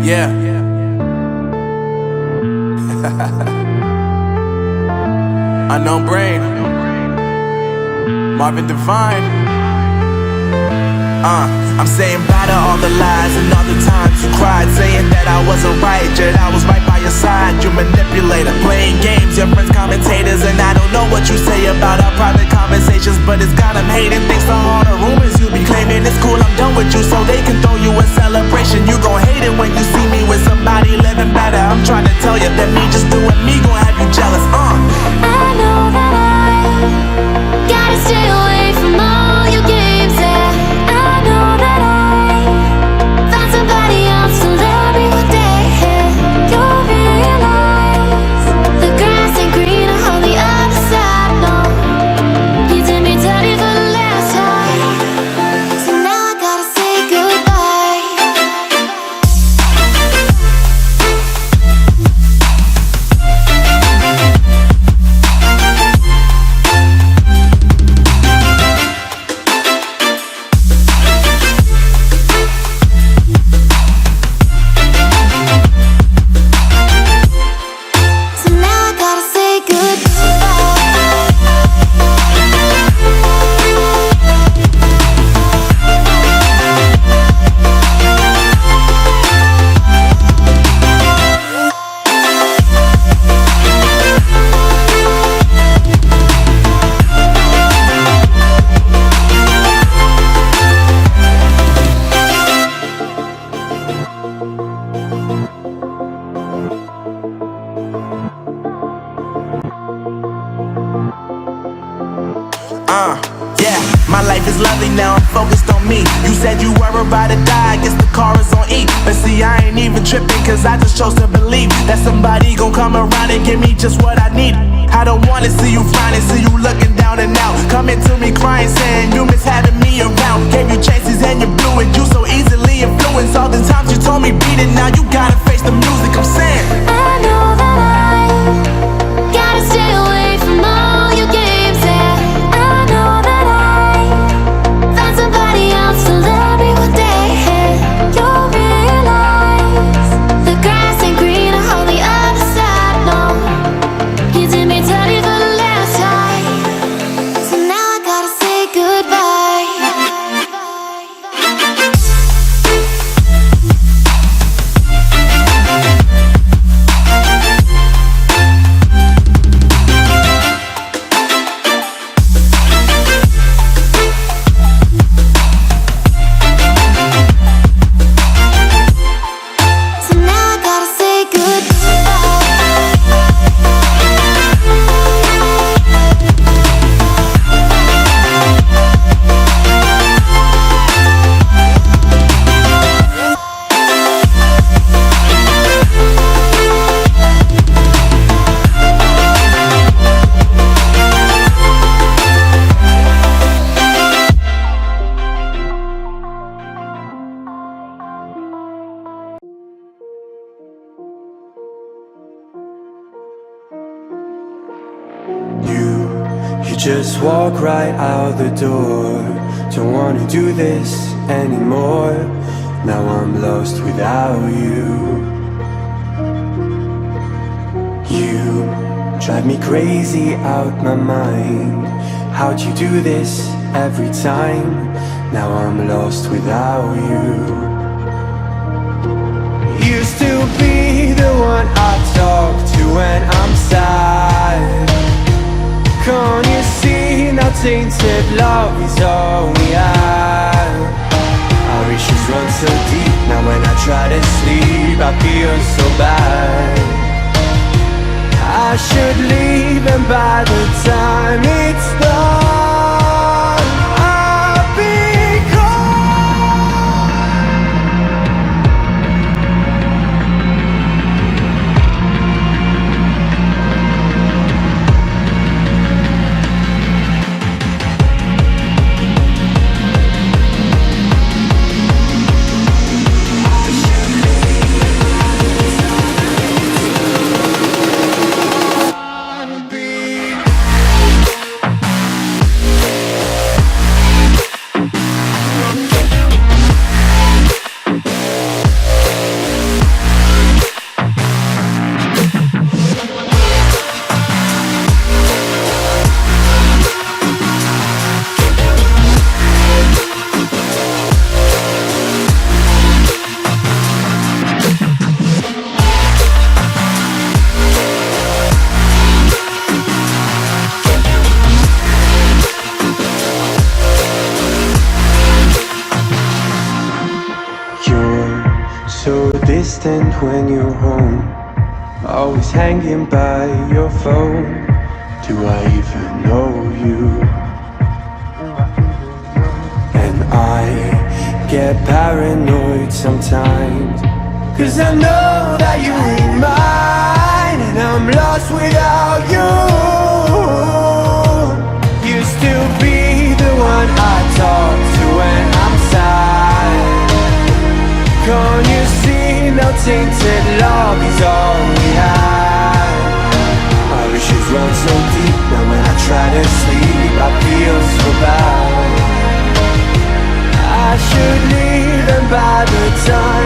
Yeah. Unknown Brain, Marvin Divine. I'm saying bye to all the lies and all the times you cried, saying that I wasn't right, yet I was right by your side. You manipulator, playing games, your friends commentators, and I don't know what you say about our private conversations, but it's got them hating. Thanks to all the rumors you be claiming. It's cool, I'm done with you, so they can throw you a celebration. You gon' hate it when you see me with somebody living better. I'm trying to tell you that me just doing me gon' have you jealous. I know that I gotta stay away from all your games, yeah. I know that I found somebody else to love me one day, yeah. You'll realize the grass ain't greener on the other side, no. You did me dirty for the last time, so now I gotta say goodbye. So now I gotta say Yeah, my life is lovely now, I'm focused on me. You said you were about to die, I guess the car is on E. But see, I ain't even tripping, cause I just chose to believe that somebody gon' come around and give me just what I need. I don't wanna see you frowning, see you looking down and out, coming to me crying, saying you miss having me around. Gave you chances and you blew it, you so easily influenced. All the times you told me beat it, now you gotta face the music. I'm saying I know that I gotta stay away from all your games, yeah. I know that I found somebody else to love me one day, yeah. You'll realize the grass ain't greener on the other side, no. You did me dirty for the last time, so now I gotta say goodbye. So now I gotta say You just walk right out the door. Don't wanna do this anymore. Now I'm lost without you. You drive me crazy out my mind. How'd you do this every time? Now I'm lost without you. Used to be the one I talk to when I'm sad. Can't you see now tainted love is all we have? Our issues run so deep, now when I try to sleep I feel so bad. I should leave and by the time it's done I'll be gone. distant when you're home, always hanging by your phone. Do I even know you? And I get paranoid sometimes, 'cause I know that you ain't mine, and I'm lost without you. Used to be the one I talk to when I'm sad. Can't you see now tainted love is all we had? Our issues run so deep, now when I try to sleep I feel so bad. I should leave, and by the time